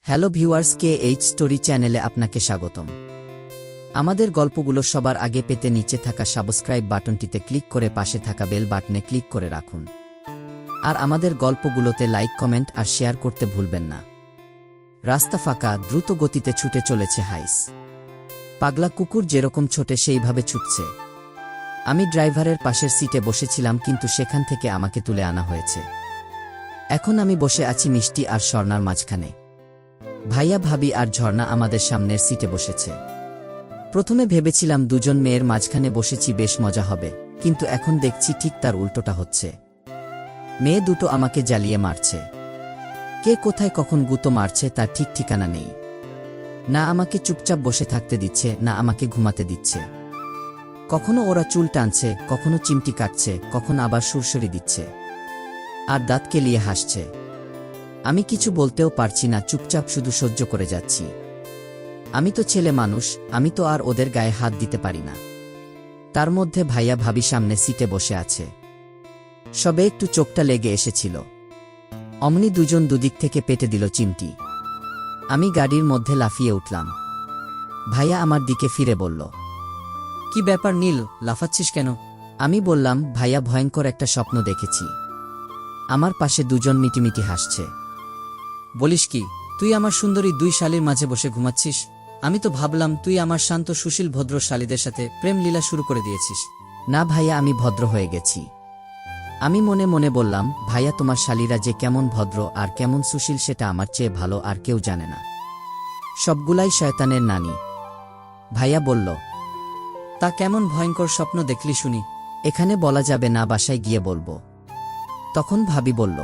Hello viewers, KH story চ্যানেলে আপনাকে স্বাগতম। আমাদের গল্পগুলো সবার আগে পেতে নিচে থাকা সাবস্ক্রাইব বাটনটিতে ক্লিক করে পাশে থাকা বেল বাটনে ক্লিক করে রাখুন। আর আমাদের গল্পগুলোতে লাইক, কমেন্ট আর শেয়ার করতে ভুলবেন না। রাস্তা ফাঁকা, দ্রুত গতিতে ছুটে চলেছে হাইস। পাগলা কুকুর যেরকম ছোটে সেইভাবে ছুটছে। আমি ড্রাইভারের পাশের সিটে বসেছিলাম, কিন্তু সেখান থেকে আমাকে তুলে আনা হয়েছে। এখন আমি বসে আছি মিষ্টি আর স্বর্ণার মাঝখানে। ভাইয়া, ভাবি আর ঝর্ণা আমাদের সামনের সিটে বসেছে। প্রথমে ভেবেছিলাম দুজন মেয়ের মাঝখানে বসেছি, বেশ মজা হবে, কিন্তু এখন দেখছি ঠিক তার উল্টোটা হচ্ছে। মেয়ে দুটো আমাকে জ্বালিয়ে মারছে। কে কোথায় কখন গুঁতো মারছে তার ঠিক ঠিকানা নেই। না আমাকে চুপচাপ বসে থাকতে দিচ্ছে, না আমাকে ঘুমাতে দিচ্ছে। কখনো ওরা চুল টানছে, কখনো চিমটি কাটছে, কখনো আবার সুরসুরি দিচ্ছে, আর দাঁত কেলিয়ে হাসছে। আমি কিছু বলতেও পারছি না, চুপচাপ শুধু সহ্য করে যাচ্ছি। আমি তো ছেলে মানুষ, আমি তো আর ওদের গায়ে হাত দিতে পারি না। তার মধ্যে ভাইয়া ভাবি সামনে সিটে বসে আছে। সবে একটু চোখটা লেগে এসেছিল, অমনি দুজন দুদিক থেকে পেটে দিল চিমটি। আমি গাড়ির মধ্যে লাফিয়ে উঠলাম। ভাইয়া আমার দিকে ফিরে বলল, কি ব্যাপার নীল, লাফাচ্ছিস কেন? আমি বললাম, ভাইয়া, ভয়ঙ্কর একটা স্বপ্ন দেখেছি। আমার পাশে দুজন মিটিমিটি হাসছে। বলিস কি, তুই আমার সুন্দরী দুই শালীর মাঝে বসে ঘুমাচ্ছিস? আমি তো ভাবলাম তুই আমার শান্ত সুশীল ভদ্র শালীদের সাথে প্রেম লীলা শুরু করে দিয়েছিস। না ভাইয়া, আমি ভদ্র হয়ে গেছি। আমি মনে মনে বললাম, ভাইয়া, তোমার শালীরা যে কেমন ভদ্র আর কেমন সুশীল সেটা আমার চেয়ে ভালো আর কেউ জানে না। সবগুলাই শয়তানের নানি। ভাইয়া বলল, তা কেমন ভয়ঙ্কর স্বপ্ন দেখলি শুনি? এখানে বলা যাবে না, বাসায় গিয়ে বলবো। তখন ভাবি বলল,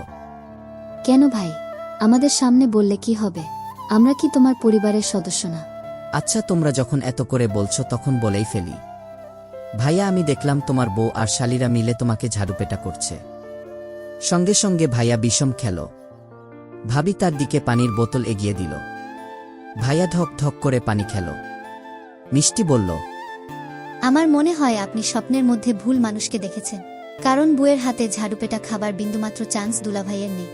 কেন ভাই, আমাদের সামনে বললে কি হবে? আমরা কি তোমার পরিবারের সদস্য না? আচ্ছা, তোমরা যখন এত করে বলছো তখন বলেই ফেলি। ভাইয়া, আমি দেখলাম তোমার বউ আর শালীরা মিলে তোমাকে ঝাড়ুপেটা করছে। সঙ্গে সঙ্গে ভাইয়া বিষম খেল। ভাবি তার দিকে পানির বোতল এগিয়ে দিল। ভাইয়া ঢক ঢক করে পানি খেল। মিষ্টি বলল, আমার মনে হয় আপনি স্বপ্নের মধ্যে ভুল মানুষকে দেখেছেন, কারণ বুয়ের হাতে ঝাড়ুপেটা খাবার বিন্দুমাত্র চান্স দুলাভাইয়ের নেই।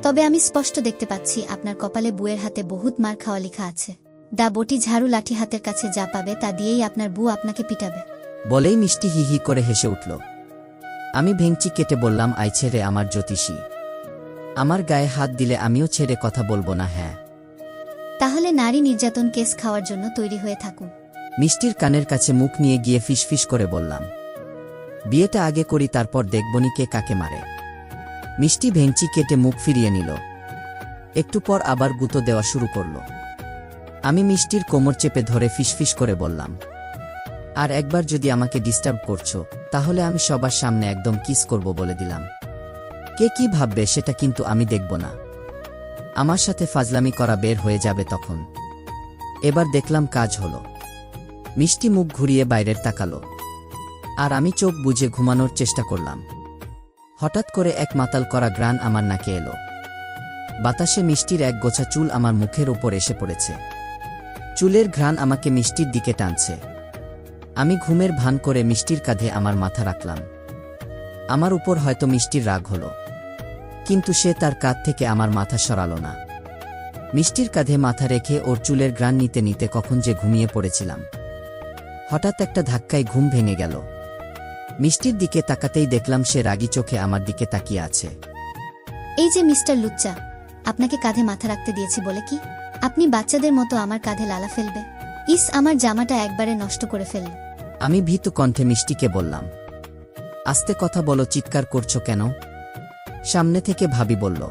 তবে আমি স্পষ্ট দেখতে পাচ্ছি আপনার কপালে বুয়ের হাতে বহুত মার খাওয়া লেখা আছে। দা বটি ঝাড়ু লাঠি হাতের কাছে যা পাবে তা দিয়েই আপনার বউ আপনাকে পিটাবে। বলেই মিষ্টি হি হি করে হেসে উঠল। আমি ভেঙচি কেটে বললাম, আই ছেড়ে আমার জ্যোতিষী, আমার গায়ে হাত দিলে আমিও ছেড়ে কথা বলবো না। হ্যাঁ, তাহলে নারী নির্যাতন কেস খাওয়ার জন্য তৈরি হয়ে থাকুন। মিষ্টির কানের কাছে মুখ নিয়ে গিয়ে ফিসফিস করে বললাম, বিয়েটা আগে করি, তারপর দেখবনি কে কাকে মারে। মিষ্টি ভেঙচি কেটে মুখ ফিরিয়ে নিল। একটু পর আবার গুঁতো দেওয়া শুরু করল। আমি মিষ্টির কোমর চেপে ধরে ফিসফিস করে বললাম, আর একবার যদি আমাকে ডিস্টার্ব করছো তাহলে আমি সবার সামনে একদম কিস করব বলে দিলাম। কে কি ভাববে সেটা কিন্তু আমি দেখব না। আমার সাথে ফাজলামি করা বের হয়ে যাবে তখন। এবার দেখলাম কাজ হলো। মিষ্টি মুখ ঘুরিয়ে বাইরের তাকালো, আর আমি চোখ বুজে ঘুমানোর চেষ্টা করলাম। হঠাৎ করে এক মাতাল করা গ্রান আমার নাকে এলো। বাতাসে মিষ্টির এক গোছা চুল আমার মুখের ওপর এসে পড়েছে। চুলের ঘ্রাণ আমাকে মিষ্টির দিকে টানছে। আমি ঘুমের ভান করে মিষ্টির কাঁধে আমার মাথা রাখলাম। আমার উপর হয়তো মিষ্টির রাগ হলো, কিন্তু সে তার কাঁধ থেকে আমার মাথা সরালো না। মিষ্টির কাঁধে মাথা রেখে ওর চুলের ঘ্রাণ নিতে নিতে কখন যে ঘুমিয়ে পড়েছিলাম। হঠাৎ একটা ধাক্কায় ঘুম ভেঙে গেল। মিষ্টির দিকে তাকাতেই দেখলাম সে রাগী চোখে আমার দিকে তাকিয়ে আছে। এই যে মিস্টার লুচ্চা, আপনাকে কাঁধে মাথা রাখতে দিয়েছি বলে কি আপনি বাচ্চাদের মতো আমার কাঁধে লালা ফেলবে? ইস, আমার জামাটা একবারে নষ্ট করে ফেলল। আমি ভীতু কণ্ঠে মিষ্টিকে বললাম, আস্তে কথা বলো, চিৎকার করছো কেন? সামনে থেকে ভাবি বলল,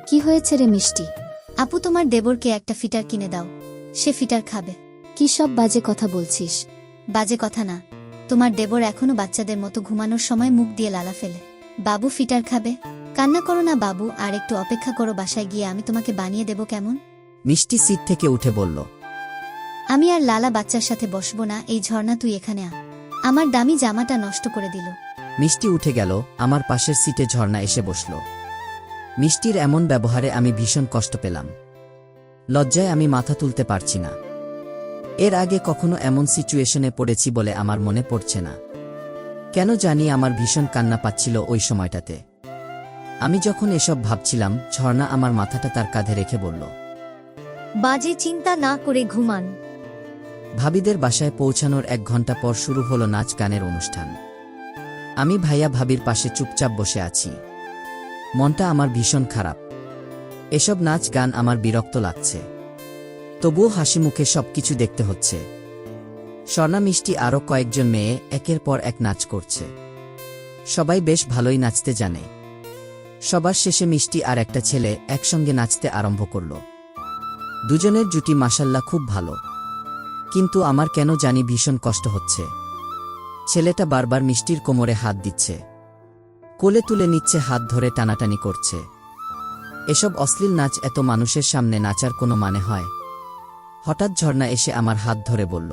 কি হয়েছে রে মিষ্টি? আপু, তোমার দেবরকে একটা ফিটার কিনে দাও, সে ফিটার খাবে। কি সব বাজে কথা বলছিস? বাজে কথা না, তোমার দেবর এখনো বাচ্চাদের মতো ঘুমানোর সময় মুখ দিয়ে লালা ফেলে। বাবু ফিটার খাবে? কান্না করো না বাবু, আর একটু অপেক্ষা করো, বাসায় গিয়ে আমি তোমাকে বানিয়ে দেব, কেমন? মিষ্টি সিট থেকে উঠে বলল, আমি আর লালা বাচ্চার সাথে বসবো না। এই ঝর্ণা, তুই এখানে আ। আমার দামি জামাটা নষ্ট করে দিল। মিষ্টি উঠে গেল। আমার পাশের সিটে ঝর্ণা এসে বসল। মিষ্টির এমন ব্যবহারে আমি ভীষণ কষ্ট পেলাম। লজ্জায় আমি মাথা তুলতে পারছি না। এর আগে কখনো এমন সিচুয়েশনে পড়েছি বলে আমার মনে পড়ছে না। কেন জানি আমার ভীষণ কান্না পাচ্ছিল ওই সময়টাতে। আমি যখন এসব ভাবছিলাম, ঝর্ণা আমার মাথাটা তার কাঁধে রেখে বলল, বাজে চিন্তা না করে ঘুমান। ভাবিদের বাসায় পৌঁছানোর 1 ঘন্টা পর শুরু হলো নাচ গানের অনুষ্ঠান। আমি ভাইয়া ভাবির পাশে চুপচাপ বসে আছি। মনটা আমার ভীষণ খারাপ। এসব নাচ গান আমার বিরক্ত লাগছে। তবুও হাসি মুখে সবকিছু দেখতে হচ্ছে। স্বর্ণা, মিষ্টি আরও কয়েকজন মেয়ে একের পর এক নাচ করছে। সবাই বেশ ভালোই নাচতে জানে। সবার শেষে মিষ্টি আর একটা ছেলে একসঙ্গে নাচতে আরম্ভ করল। দুজনের জুটি মাশাল্লাহ খুব ভালো। কিন্তু আমার কেন জানি ভীষণ কষ্ট হচ্ছে। ছেলেটা বারবার মিষ্টির কোমরে হাত দিচ্ছে, কোলে তুলে নিচ্ছে, হাত ধরে টানাটানি করছে। এসব অশ্লীল নাচ এত মানুষের সামনে নাচার কোনো মানে হয়? হঠাৎ ঝর্ণা এসে আমার হাত ধরে বলল,